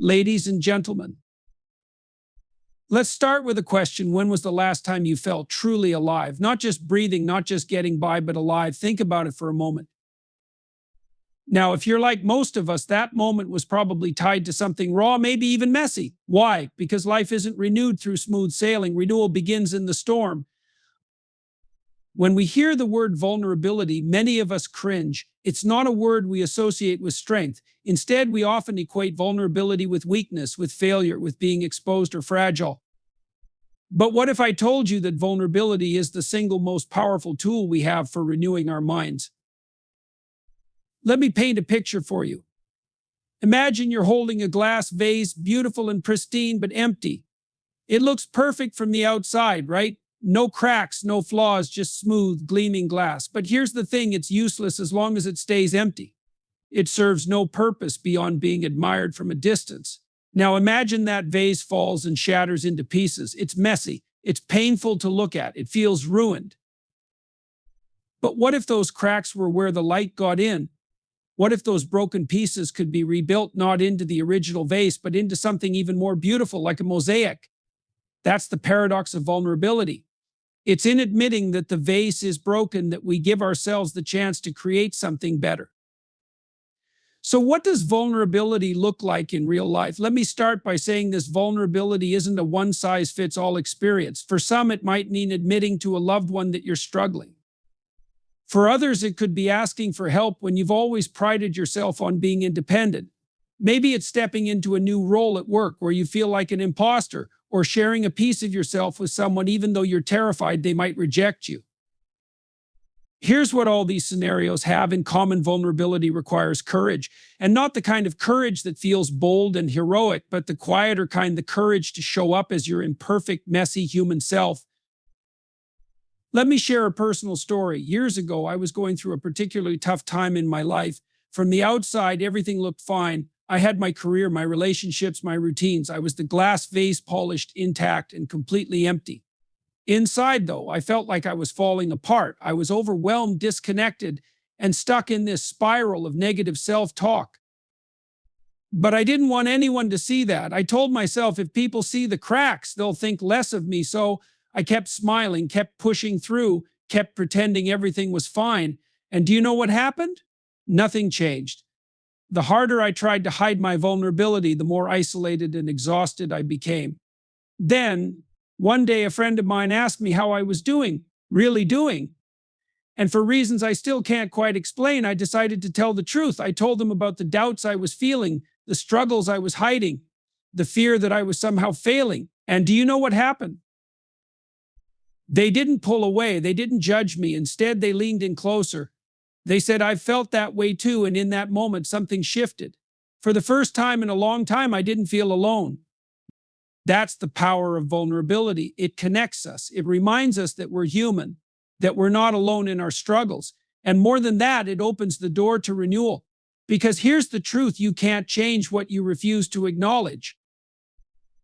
Ladies and gentlemen, let's start with a question. When was the last time you felt truly alive? Not just breathing, not just getting by, but alive. Think about it for a moment. Now, if you're like most of us, that moment was probably tied to something raw, maybe even messy. Why? Because life isn't renewed through smooth sailing. Renewal begins in the storm. When we hear the word vulnerability, many of us cringe. It's not a word we associate with strength. Instead, we often equate vulnerability with weakness, with failure, with being exposed or fragile. But what if I told you that vulnerability is the single most powerful tool we have for renewing our minds? Let me paint a picture for you. Imagine you're holding a glass vase, beautiful and pristine, but empty. It looks perfect from the outside, right? No cracks, no flaws, just smooth, gleaming glass. But here's the thing, it's useless as long as it stays empty. It serves no purpose beyond being admired from a distance. Now imagine that vase falls and shatters into pieces. It's messy. It's painful to look at. It feels ruined. But what if those cracks were where the light got in? What if those broken pieces could be rebuilt not into the original vase, but into something even more beautiful, like a mosaic? That's the paradox of vulnerability. It's in admitting that the vase is broken that we give ourselves the chance to create something better. So what does vulnerability look like in real life? Let me start by saying this: vulnerability isn't a one-size-fits-all experience. For some, it might mean admitting to a loved one that you're struggling. For others, it could be asking for help when you've always prided yourself on being independent. Maybe it's stepping into a new role at work where you feel like an imposter, or sharing a piece of yourself with someone even though you're terrified they might reject you. Here's what all these scenarios have in common: vulnerability requires courage, and not the kind of courage that feels bold and heroic, but the quieter kind, the courage to show up as your imperfect, messy human self. Let me share a personal story. Years ago, I was going through a particularly tough time in my life. From the outside, everything looked fine. I had my career, my relationships, my routines. I was the glass vase, polished, intact, and completely empty. Inside, though, I felt like I was falling apart. I was overwhelmed, disconnected, and stuck in this spiral of negative self-talk. But I didn't want anyone to see that. I told myself, if people see the cracks, they'll think less of me. So I kept smiling, kept pushing through, kept pretending everything was fine. And do you know what happened? Nothing changed. The harder I tried to hide my vulnerability, the more isolated and exhausted I became. Then, one day, a friend of mine asked me how I was doing, really doing. And for reasons I still can't quite explain, I decided to tell the truth. I told them about the doubts I was feeling, the struggles I was hiding, the fear that I was somehow failing. And do you know what happened? They didn't pull away. They didn't judge me. Instead, they leaned in closer. They said, "I've felt that way too." And in that moment, something shifted. For the first time in a long time, I didn't feel alone. That's the power of vulnerability. It connects us. It reminds us that we're human, that we're not alone in our struggles. And more than that, it opens the door to renewal. Because here's the truth: you can't change what you refuse to acknowledge.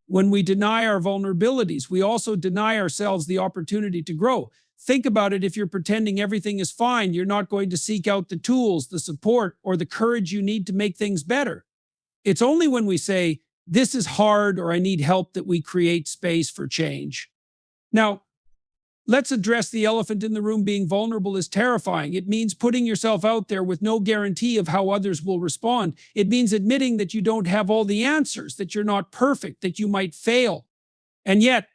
When we deny our vulnerabilities, we also deny ourselves the opportunity to grow. Think about it: if you're pretending everything is fine, you're not going to seek out the tools, the support, or the courage you need to make things better. It's only when we say, "This is hard," or "I need help," that we create space for change. Now, let's address the elephant in the room. Being vulnerable is terrifying. It means putting yourself out there with no guarantee of how others will respond. It means admitting that you don't have all the answers, that you're not perfect, that you might fail. And yet,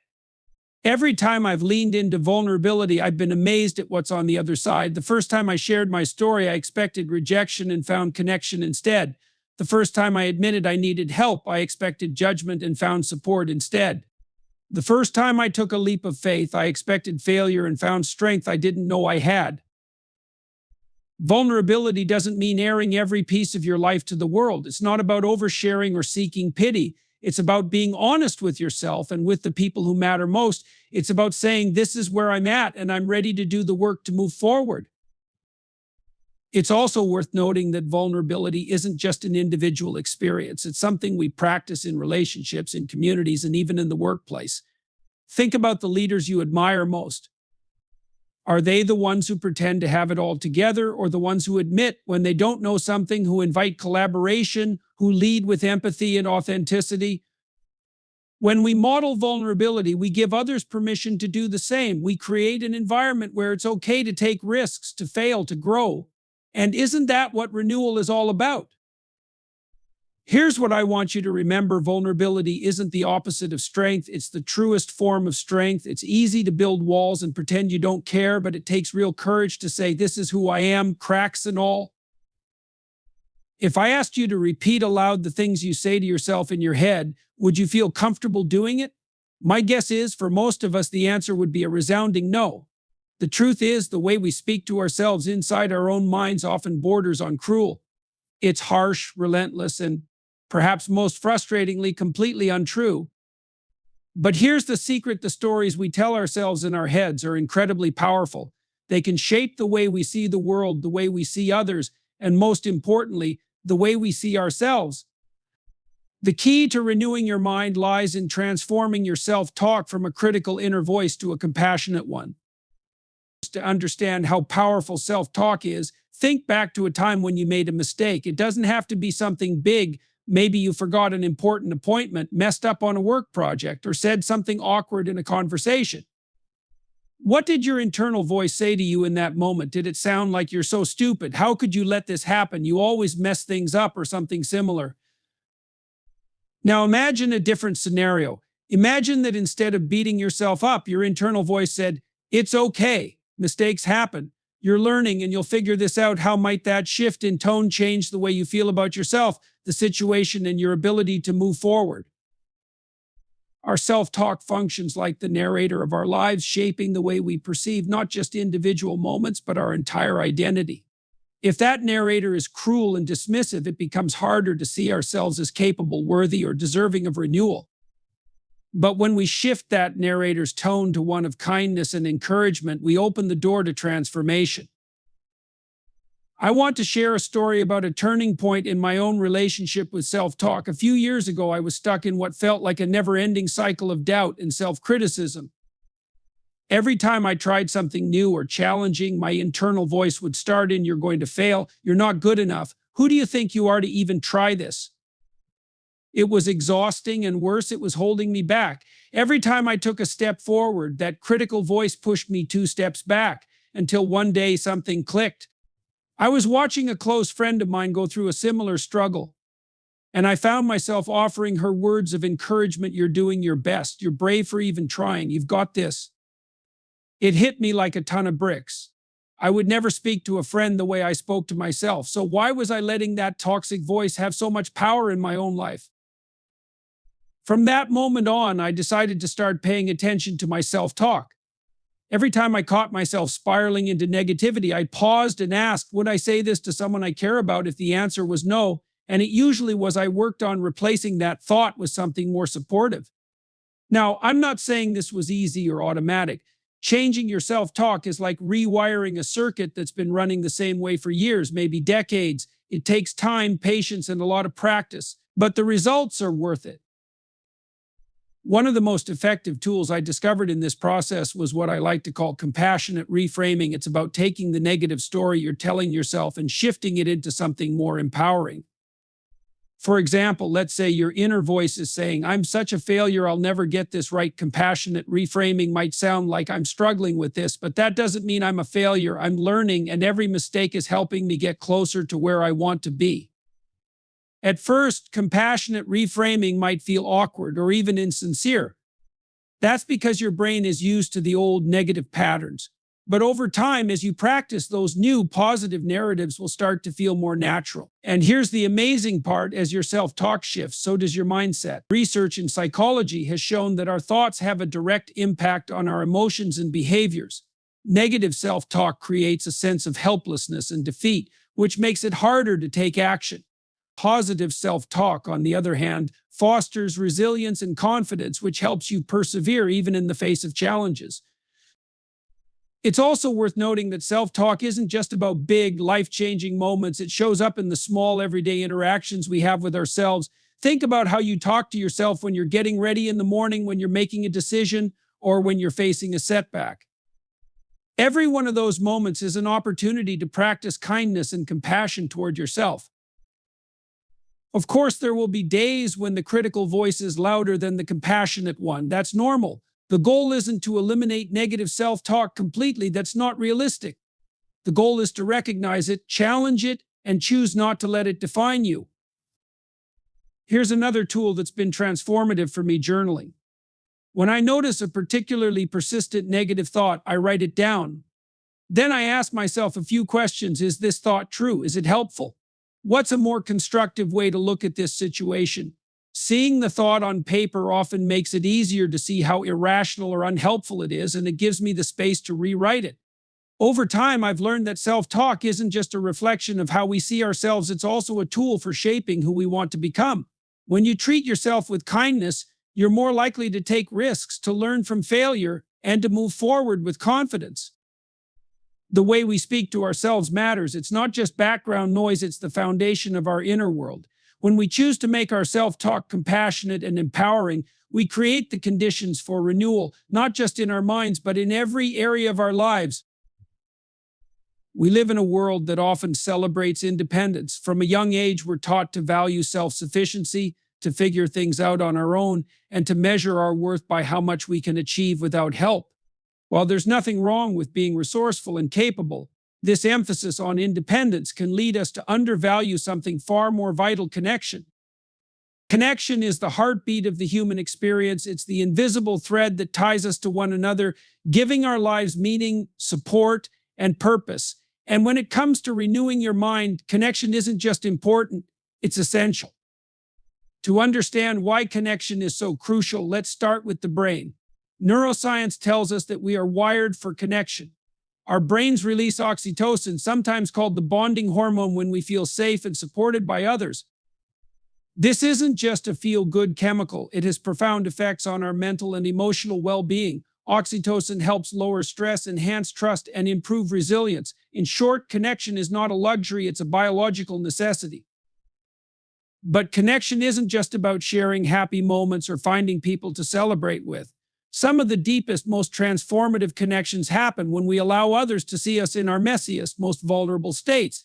every time I've leaned into vulnerability, I've been amazed at what's on the other side. The first time I shared my story, I expected rejection and found connection instead. The first time I admitted I needed help, I expected judgment and found support instead. The first time I took a leap of faith, I expected failure and found strength I didn't know I had. Vulnerability doesn't mean airing every piece of your life to the world. It's not about oversharing or seeking pity. It's about being honest with yourself and with the people who matter most. It's about saying, "This is where I'm at, and I'm ready to do the work to move forward." It's also worth noting that vulnerability isn't just an individual experience. It's something we practice in relationships, in communities, and even in the workplace. Think about the leaders you admire most. Are they the ones who pretend to have it all together, or the ones who admit when they don't know something, who invite collaboration, who lead with empathy and authenticity. When we model vulnerability, we give others permission to do the same. We create an environment where it's okay to take risks, to fail, to grow. And isn't that what renewal is all about? Here's what I want you to remember. Vulnerability isn't the opposite of strength. It's the truest form of strength. It's easy to build walls and pretend you don't care, but it takes real courage to say, this is who I am, cracks and all. If I asked you to repeat aloud the things you say to yourself in your head, would you feel comfortable doing it? My guess is, for most of us, the answer would be a resounding no. The truth is, the way we speak to ourselves inside our own minds often borders on cruel. It's harsh, relentless, and perhaps most frustratingly, completely untrue. But here's the secret: the stories we tell ourselves in our heads are incredibly powerful. They can shape the way we see the world, the way we see others, and most importantly, the way we see ourselves. The key to renewing your mind lies in transforming your self-talk from a critical inner voice to a compassionate one. To understand how powerful self-talk is, think back to a time when you made a mistake. It doesn't have to be something big. Maybe you forgot an important appointment, messed up on a work project, or said something awkward in a conversation. What did your internal voice say to you in that moment? Did it sound like, you're so stupid, how could you let this happen, you always mess things up, or something similar? Now imagine a different scenario. Imagine that instead of beating yourself up, your internal voice said, it's okay, mistakes happen, you're learning and you'll figure this out. How might that shift in tone change the way you feel about yourself, the situation, and your ability to move forward? Our self-talk functions like the narrator of our lives, shaping the way we perceive not just individual moments, but our entire identity. If that narrator is cruel and dismissive, it becomes harder to see ourselves as capable, worthy, or deserving of renewal. But when we shift that narrator's tone to one of kindness and encouragement, we open the door to transformation. I want to share a story about a turning point in my own relationship with self-talk. A few years ago, I was stuck in what felt like a never-ending cycle of doubt and self-criticism. Every time I tried something new or challenging, my internal voice would start in, you're going to fail, you're not good enough, who do you think you are to even try this? It was exhausting, and worse, it was holding me back. Every time I took a step forward, that critical voice pushed me 2 steps back, until one day something clicked. I was watching a close friend of mine go through a similar struggle, and I found myself offering her words of encouragement. You're doing your best, you're brave for even trying, you've got this. It hit me like a ton of bricks. I would never speak to a friend the way I spoke to myself, so why was I letting that toxic voice have so much power in my own life? From that moment on, I decided to start paying attention to my self-talk. Every time I caught myself spiraling into negativity, I paused and asked, would I say this to someone I care about? If the answer was no, and it usually was, I worked on replacing that thought with something more supportive. Now, I'm not saying this was easy or automatic. Changing your self-talk is like rewiring a circuit that's been running the same way for years, maybe decades. It takes time, patience, and a lot of practice, but the results are worth it. One of the most effective tools I discovered in this process was what I like to call compassionate reframing. It's about taking the negative story you're telling yourself and shifting it into something more empowering. For example, let's say your inner voice is saying, I'm such a failure, I'll never get this right. Compassionate reframing might sound like, I'm struggling with this, but that doesn't mean I'm a failure. I'm learning, and every mistake is helping me get closer to where I want to be. At first, compassionate reframing might feel awkward or even insincere. That's because your brain is used to the old negative patterns. But over time, as you practice, those new positive narratives will start to feel more natural. And here's the amazing part: as your self-talk shifts, so does your mindset. Research in psychology has shown that our thoughts have a direct impact on our emotions and behaviors. Negative self-talk creates a sense of helplessness and defeat, which makes it harder to take action. Positive self-talk, on the other hand, fosters resilience and confidence, which helps you persevere even in the face of challenges. It's also worth noting that self-talk isn't just about big, life-changing moments. It shows up in the small, everyday interactions we have with ourselves. Think about how you talk to yourself when you're getting ready in the morning, when you're making a decision, or when you're facing a setback. Every one of those moments is an opportunity to practice kindness and compassion toward yourself. Of course, there will be days when the critical voice is louder than the compassionate one. That's normal. The goal isn't to eliminate negative self-talk completely. That's not realistic. The goal is to recognize it, challenge it, and choose not to let it define you. Here's another tool that's been transformative for me: journaling. When I notice a particularly persistent negative thought, I write it down. Then I ask myself a few questions. Is this thought true? Is it helpful? What's a more constructive way to look at this situation? Seeing the thought on paper often makes it easier to see how irrational or unhelpful it is, and it gives me the space to rewrite it. Over time, I've learned that self-talk isn't just a reflection of how we see ourselves, it's also a tool for shaping who we want to become. When you treat yourself with kindness, you're more likely to take risks, to learn from failure, and to move forward with confidence. The way we speak to ourselves matters. It's not just background noise, it's the foundation of our inner world. When we choose to make our self-talk compassionate and empowering, we create the conditions for renewal, not just in our minds, but in every area of our lives. We live in a world that often celebrates independence. From a young age, we're taught to value self-sufficiency, to figure things out on our own, and to measure our worth by how much we can achieve without help. While there's nothing wrong with being resourceful and capable, this emphasis on independence can lead us to undervalue something far more vital: connection. Connection is the heartbeat of the human experience. It's the invisible thread that ties us to one another, giving our lives meaning, support, and purpose. And when it comes to renewing your mind, connection isn't just important, it's essential. To understand why connection is so crucial, let's start with the brain. Neuroscience tells us that we are wired for connection. Our brains release oxytocin, sometimes called the bonding hormone, when we feel safe and supported by others. This isn't just a feel-good chemical, it has profound effects on our mental and emotional well-being. Oxytocin helps lower stress, enhance trust, and improve resilience. In short, connection is not a luxury, it's a biological necessity. But connection isn't just about sharing happy moments or finding people to celebrate with. Some of the deepest, most transformative connections happen when we allow others to see us in our messiest, most vulnerable states.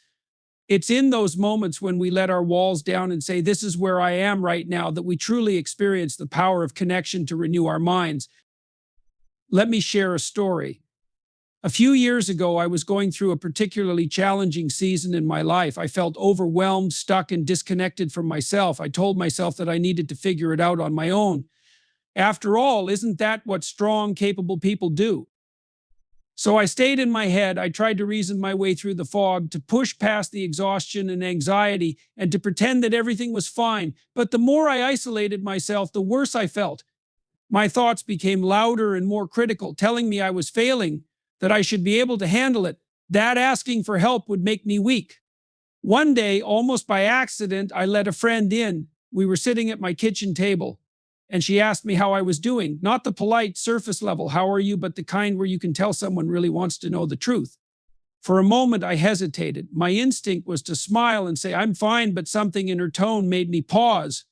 It's in those moments when we let our walls down and say, "This is where I am right now," that we truly experience the power of connection to renew our minds. Let me share a story. A few years ago, I was going through a particularly challenging season in my life. I felt overwhelmed, stuck, and disconnected from myself. I told myself that I needed to figure it out on my own. After all, isn't that what strong, capable people do? So I stayed in my head. I tried to reason my way through the fog, to push past the exhaustion and anxiety, and to pretend that everything was fine. But the more I isolated myself, the worse I felt. My thoughts became louder and more critical, telling me I was failing, that I should be able to handle it, that asking for help would make me weak. One day, almost by accident, I let a friend in. We were sitting at my kitchen table, and she asked me how I was doing. Not the polite, surface level "how are you," but the kind where you can tell someone really wants to know the truth. For a moment, I hesitated. My instinct was to smile and say, "I'm fine," but something in her tone made me pause.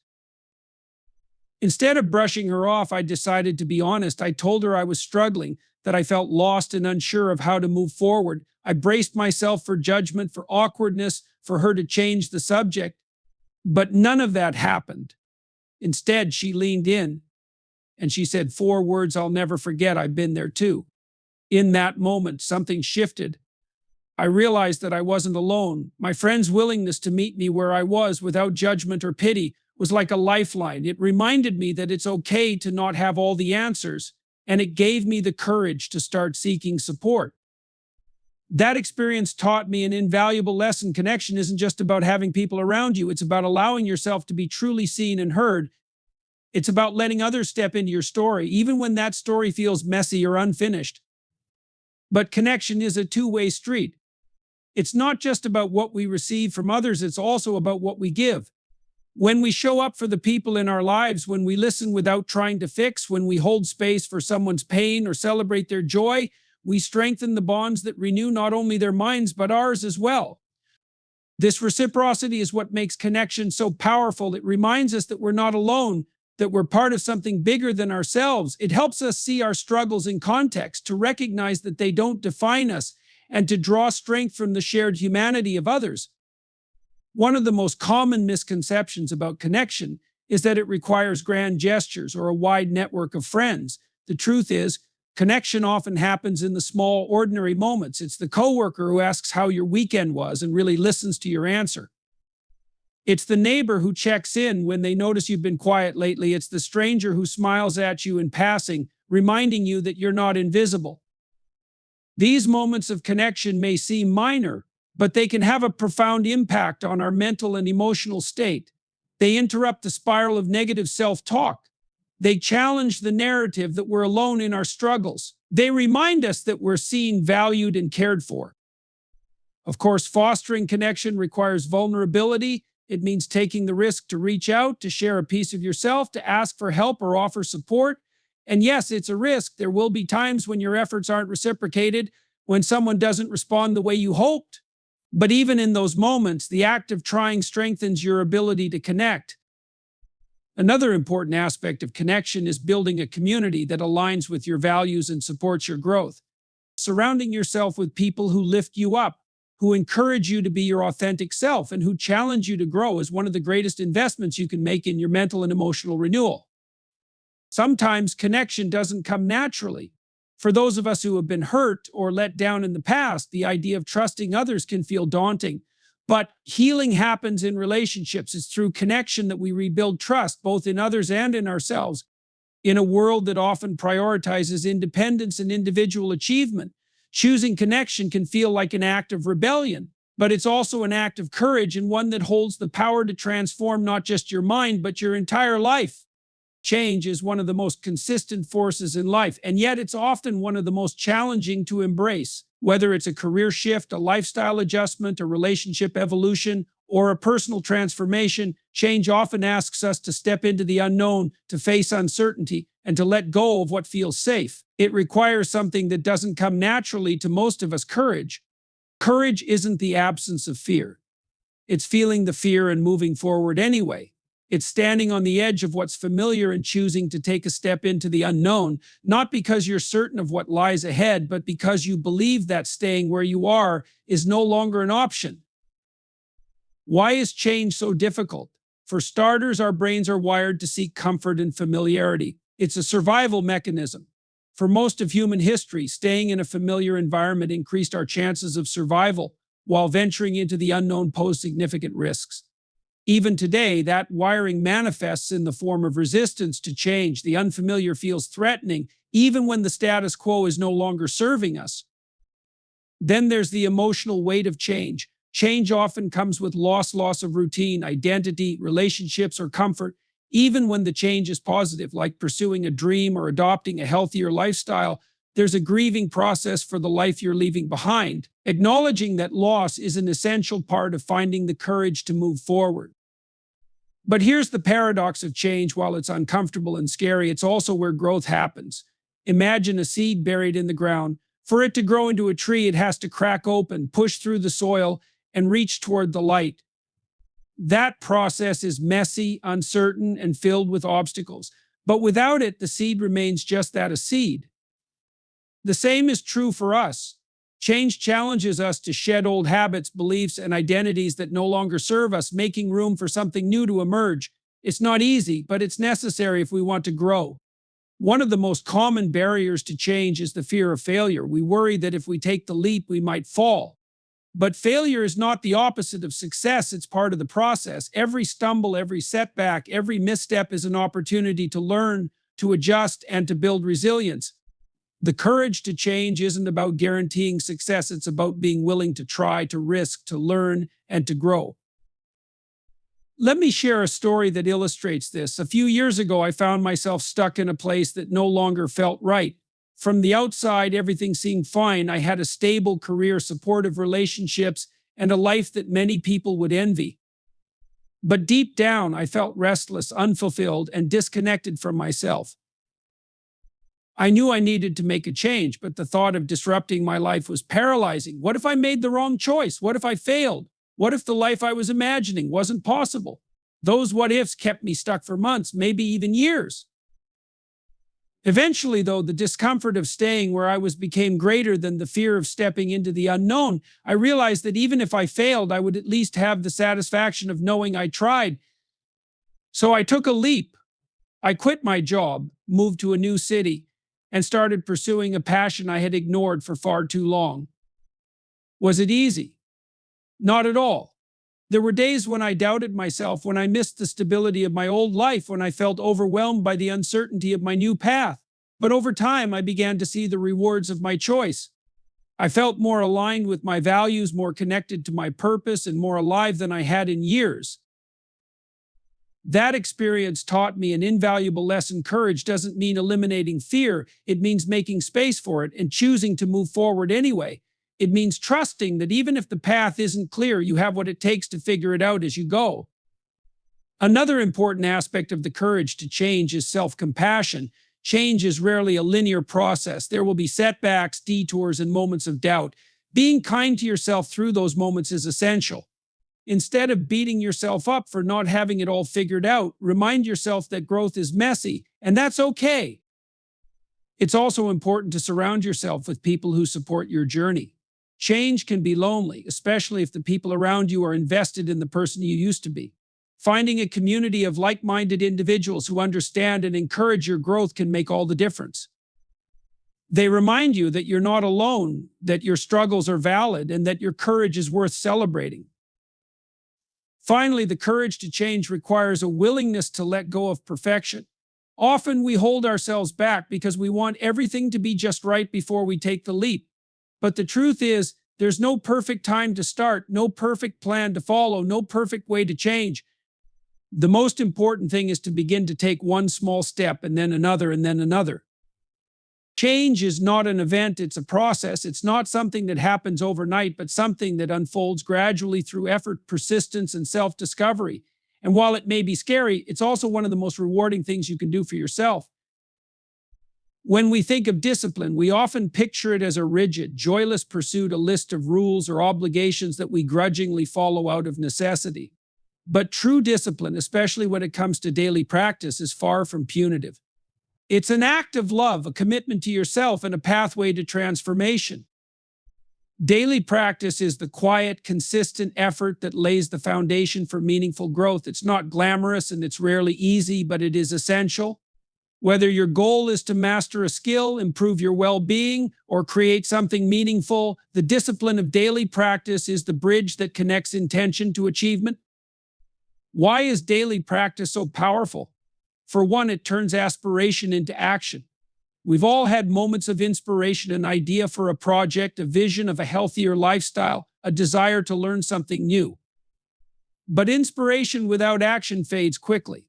Instead of brushing her off, I decided to be honest. I told her I was struggling, that I felt lost and unsure of how to move forward. I braced myself for judgment, for awkwardness, for her to change the subject. But none of that happened. Instead, she leaned in and she said 4 words I'll never forget: "I've been there too." In that moment, something shifted. I realized that I wasn't alone. My friend's willingness to meet me where I was without judgment or pity was like a lifeline. It reminded me that it's okay to not have all the answers, and it gave me the courage to start seeking support. That experience taught me an invaluable lesson. Connection isn't just about having people around you, it's about allowing yourself to be truly seen and heard. It's about letting others step into your story, even when that story feels messy or unfinished. But connection is a two-way street. It's not just about what we receive from others, it's also about what we give. When we show up for the people in our lives, when we listen without trying to fix, when we hold space for someone's pain or celebrate their joy, we strengthen the bonds that renew not only their minds, but ours as well. This reciprocity is what makes connection so powerful. It reminds us that we're not alone, that we're part of something bigger than ourselves. It helps us see our struggles in context, to recognize that they don't define us, and to draw strength from the shared humanity of others. One of the most common misconceptions about connection is that it requires grand gestures or a wide network of friends. The truth is, connection often happens in the small, ordinary moments. It's the coworker who asks how your weekend was and really listens to your answer. It's the neighbor who checks in when they notice you've been quiet lately. It's the stranger who smiles at you in passing, reminding you that you're not invisible. These moments of connection may seem minor, but they can have a profound impact on our mental and emotional state. They interrupt the spiral of negative self-talk. They challenge the narrative that we're alone in our struggles. They remind us that we're seen, valued, and cared for. Of course, fostering connection requires vulnerability. It means taking the risk to reach out, to share a piece of yourself, to ask for help or offer support. And yes, it's a risk. There will be times when your efforts aren't reciprocated, when someone doesn't respond the way you hoped. But even in those moments, the act of trying strengthens your ability to connect. Another important aspect of connection is building a community that aligns with your values and supports your growth. Surrounding yourself with people who lift you up, who encourage you to be your authentic self, and who challenge you to grow is one of the greatest investments you can make in your mental and emotional renewal. Sometimes connection doesn't come naturally. For those of us who have been hurt or let down in the past, the idea of trusting others can feel daunting. But healing happens in relationships. It's through connection that we rebuild trust, both in others and in ourselves. In a world that often prioritizes independence and individual achievement, choosing connection can feel like an act of rebellion, but it's also an act of courage and one that holds the power to transform not just your mind, but your entire life. Change is one of the most consistent forces in life, and yet it's often one of the most challenging to embrace. Whether it's a career shift, a lifestyle adjustment, a relationship evolution, or a personal transformation, change often asks us to step into the unknown, to face uncertainty, and to let go of what feels safe. It requires something that doesn't come naturally to most of us: courage. Courage isn't the absence of fear. It's feeling the fear and moving forward anyway. It's standing on the edge of what's familiar and choosing to take a step into the unknown, not because you're certain of what lies ahead, but because you believe that staying where you are is no longer an option. Why is change so difficult? For starters, our brains are wired to seek comfort and familiarity. It's a survival mechanism. For most of human history, staying in a familiar environment increased our chances of survival, while venturing into the unknown posed significant risks. Even today, that wiring manifests in the form of resistance to change. The unfamiliar feels threatening, even when the status quo is no longer serving us. Then there's the emotional weight of change. Change often comes with loss of routine, identity, relationships, or comfort. Even when the change is positive, like pursuing a dream or adopting a healthier lifestyle, there's a grieving process for the life you're leaving behind. Acknowledging that loss is an essential part of finding the courage to move forward. But here's the paradox of change. While it's uncomfortable and scary, it's also where growth happens. Imagine a seed buried in the ground. For it to grow into a tree, it has to crack open, push through the soil, and reach toward the light. That process is messy, uncertain, and filled with obstacles. But without it, the seed remains just that, a seed. The same is true for us. Change challenges us to shed old habits, beliefs, and identities that no longer serve us, making room for something new to emerge. It's not easy, but it's necessary if we want to grow. One of the most common barriers to change is the fear of failure. We worry that if we take the leap, we might fall. But failure is not the opposite of success. It's part of the process. Every stumble, every setback, every misstep is an opportunity to learn, to adjust, and to build resilience. The courage to change isn't about guaranteeing success. It's about being willing to try, to risk, to learn, and to grow. Let me share a story that illustrates this. A few years ago, I found myself stuck in a place that no longer felt right. From the outside, everything seemed fine. I had a stable career, supportive relationships, and a life that many people would envy. But deep down, I felt restless, unfulfilled, and disconnected from myself. I knew I needed to make a change, but the thought of disrupting my life was paralyzing. What if I made the wrong choice? What if I failed? What if the life I was imagining wasn't possible? Those what ifs kept me stuck for months, maybe even years. Eventually, though, the discomfort of staying where I was became greater than the fear of stepping into the unknown. I realized that even if I failed, I would at least have the satisfaction of knowing I tried. So I took a leap. I quit my job, moved to a new city, and started pursuing a passion I had ignored for far too long. Was it easy? Not at all. There were days when I doubted myself, when I missed the stability of my old life, when I felt overwhelmed by the uncertainty of my new path. But over time, I began to see the rewards of my choice. I felt more aligned with my values, more connected to my purpose, and more alive than I had in years. That experience taught me an invaluable lesson. Courage doesn't mean eliminating fear. It means making space for it and choosing to move forward anyway. It means trusting that even if the path isn't clear, you have what it takes to figure it out as you go. Another important aspect of the courage to change is self-compassion. Change is rarely a linear process. There will be setbacks, detours, and moments of doubt. Being kind to yourself through those moments is essential. Instead of beating yourself up for not having it all figured out, remind yourself that growth is messy, and that's okay. It's also important to surround yourself with people who support your journey. Change can be lonely, especially if the people around you are invested in the person you used to be. Finding a community of like-minded individuals who understand and encourage your growth can make all the difference. They remind you that you're not alone, that your struggles are valid, and that your courage is worth celebrating. Finally, the courage to change requires a willingness to let go of perfection. Often we hold ourselves back because we want everything to be just right before we take the leap. But the truth is, there's no perfect time to start, no perfect plan to follow, no perfect way to change. The most important thing is to begin to take one small step and then another and then another. Change is not an event, it's a process. It's not something that happens overnight, but something that unfolds gradually through effort, persistence, and self-discovery. And while it may be scary, it's also one of the most rewarding things you can do for yourself. When we think of discipline, we often picture it as a rigid, joyless pursuit, a list of rules or obligations that we grudgingly follow out of necessity. But true discipline, especially when it comes to daily practice, is far from punitive. It's an act of love, a commitment to yourself, and a pathway to transformation. Daily practice is the quiet, consistent effort that lays the foundation for meaningful growth. It's not glamorous and it's rarely easy, but it is essential. Whether your goal is to master a skill, improve your well-being, or create something meaningful, the discipline of daily practice is the bridge that connects intention to achievement. Why is daily practice so powerful? For one, it turns aspiration into action. We've all had moments of inspiration, an idea for a project, a vision of a healthier lifestyle, a desire to learn something new. But inspiration without action fades quickly.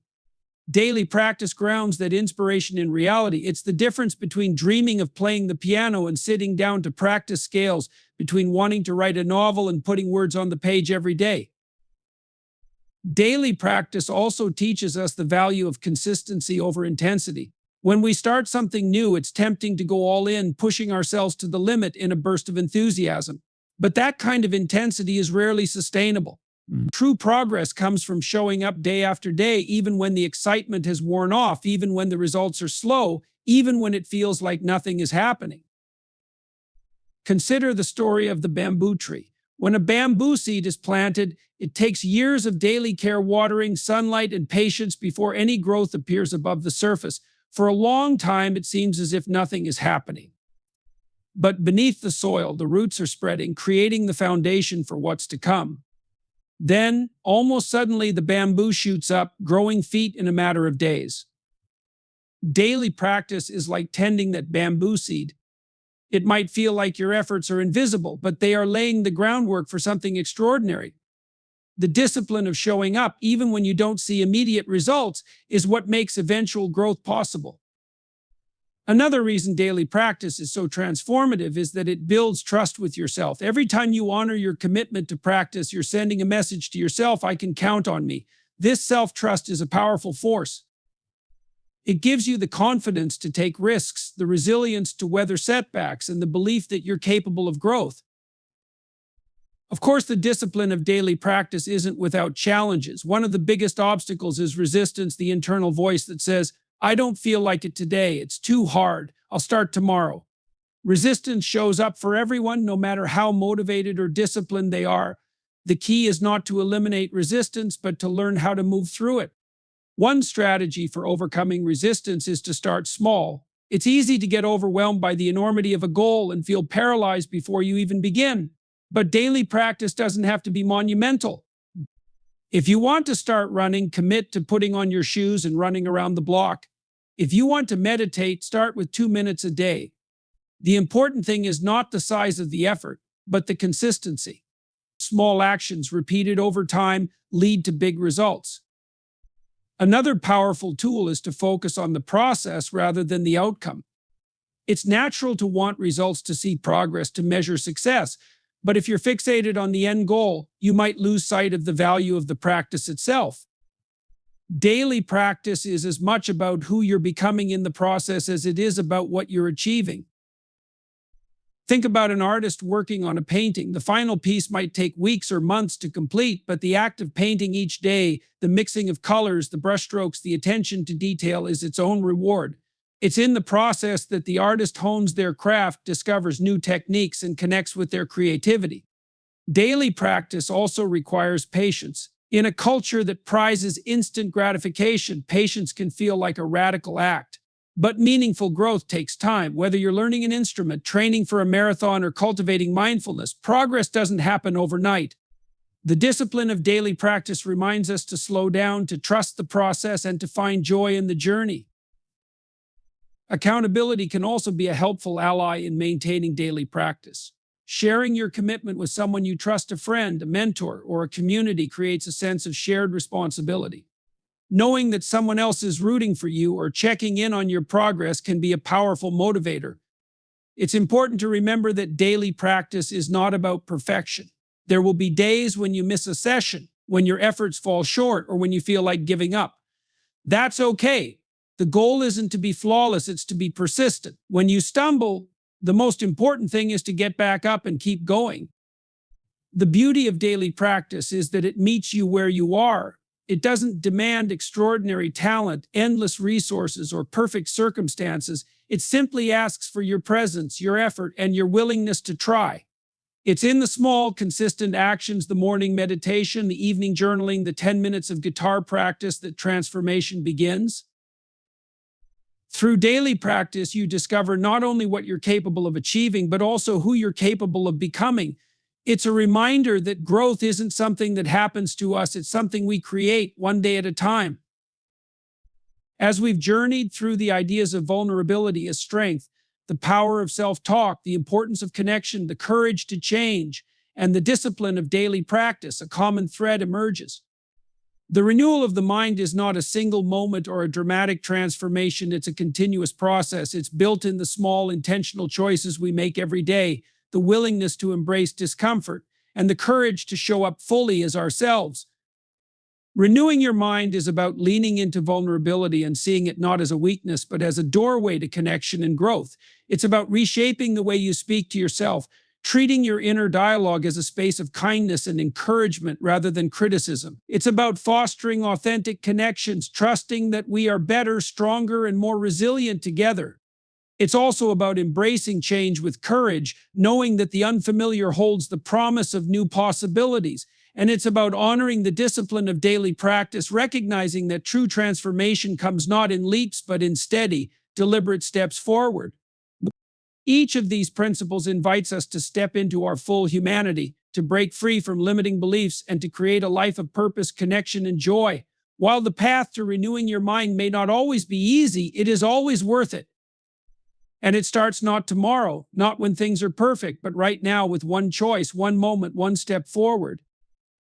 Daily practice grounds that inspiration in reality. It's the difference between dreaming of playing the piano and sitting down to practice scales, between wanting to write a novel and putting words on the page every day. Daily practice also teaches us the value of consistency over intensity. When we start something new, it's tempting to go all in, pushing ourselves to the limit in a burst of enthusiasm. But that kind of intensity is rarely sustainable. True progress comes from showing up day after day, even when the excitement has worn off, even when the results are slow, even when it feels like nothing is happening. Consider the story of the bamboo tree. When a bamboo seed is planted, it takes years of daily care, watering, sunlight, and patience before any growth appears above the surface. For a long time, it seems as if nothing is happening. But beneath the soil, the roots are spreading, creating the foundation for what's to come. Then, almost suddenly, the bamboo shoots up, growing feet in a matter of days. Daily practice is like tending that bamboo seed. It might feel like your efforts are invisible, but they are laying the groundwork for something extraordinary. The discipline of showing up, even when you don't see immediate results, is what makes eventual growth possible. Another reason daily practice is so transformative is that it builds trust with yourself. Every time you honor your commitment to practice, you're sending a message to yourself: I can count on me. This self-trust is a powerful force. It gives you the confidence to take risks, the resilience to weather setbacks, and the belief that you're capable of growth. Of course, the discipline of daily practice isn't without challenges. One of the biggest obstacles is resistance, the internal voice that says, I don't feel like it today. It's too hard. I'll start tomorrow. Resistance shows up for everyone, no matter how motivated or disciplined they are. The key is not to eliminate resistance, but to learn how to move through it. One strategy for overcoming resistance is to start small. It's easy to get overwhelmed by the enormity of a goal and feel paralyzed before you even begin. But daily practice doesn't have to be monumental. If you want to start running, commit to putting on your shoes and running around the block. If you want to meditate, start with 2 minutes a day. The important thing is not the size of the effort, but the consistency. Small actions repeated over time lead to big results. Another powerful tool is to focus on the process rather than the outcome. It's natural to want results, to see progress, to measure success. But if you're fixated on the end goal, you might lose sight of the value of the practice itself. Daily practice is as much about who you're becoming in the process as it is about what you're achieving. Think about an artist working on a painting. The final piece might take weeks or months to complete, but the act of painting each day, the mixing of colors, the brushstrokes, the attention to detail is its own reward. It's in the process that the artist hones their craft, discovers new techniques, and connects with their creativity. Daily practice also requires patience. In a culture that prizes instant gratification, patience can feel like a radical act. But meaningful growth takes time. Whether you're learning an instrument, training for a marathon, or cultivating mindfulness, progress doesn't happen overnight. The discipline of daily practice reminds us to slow down, to trust the process, and to find joy in the journey. Accountability can also be a helpful ally in maintaining daily practice. Sharing your commitment with someone you trust, a friend, a mentor, or a community, creates a sense of shared responsibility. Knowing that someone else is rooting for you or checking in on your progress can be a powerful motivator. It's important to remember that daily practice is not about perfection. There will be days when you miss a session, when your efforts fall short, or when you feel like giving up. That's okay. The goal isn't to be flawless, it's to be persistent. When you stumble, the most important thing is to get back up and keep going. The beauty of daily practice is that it meets you where you are. It doesn't demand extraordinary talent, endless resources, or perfect circumstances. It simply asks for your presence, your effort, and your willingness to try. It's in the small, consistent actions, the morning meditation, the evening journaling, the 10 minutes of guitar practice, that transformation begins. Through daily practice, you discover not only what you're capable of achieving, but also who you're capable of becoming. It's a reminder that growth isn't something that happens to us, it's something we create one day at a time. As we've journeyed through the ideas of vulnerability as strength, the power of self-talk, the importance of connection, the courage to change, and the discipline of daily practice, a common thread emerges. The renewal of the mind is not a single moment or a dramatic transformation, it's a continuous process. It's built in the small, intentional choices we make every day, the willingness to embrace discomfort, and the courage to show up fully as ourselves. Renewing your mind is about leaning into vulnerability and seeing it not as a weakness, but as a doorway to connection and growth. It's about reshaping the way you speak to yourself, treating your inner dialogue as a space of kindness and encouragement rather than criticism. It's about fostering authentic connections, trusting that we are better, stronger, and more resilient together. It's also about embracing change with courage, knowing that the unfamiliar holds the promise of new possibilities. And it's about honoring the discipline of daily practice, recognizing that true transformation comes not in leaps, but in steady, deliberate steps forward. Each of these principles invites us to step into our full humanity, to break free from limiting beliefs, and to create a life of purpose, connection, and joy. While the path to renewing your mind may not always be easy, it is always worth it. And it starts not tomorrow, not when things are perfect, but right now, with one choice, one moment, one step forward.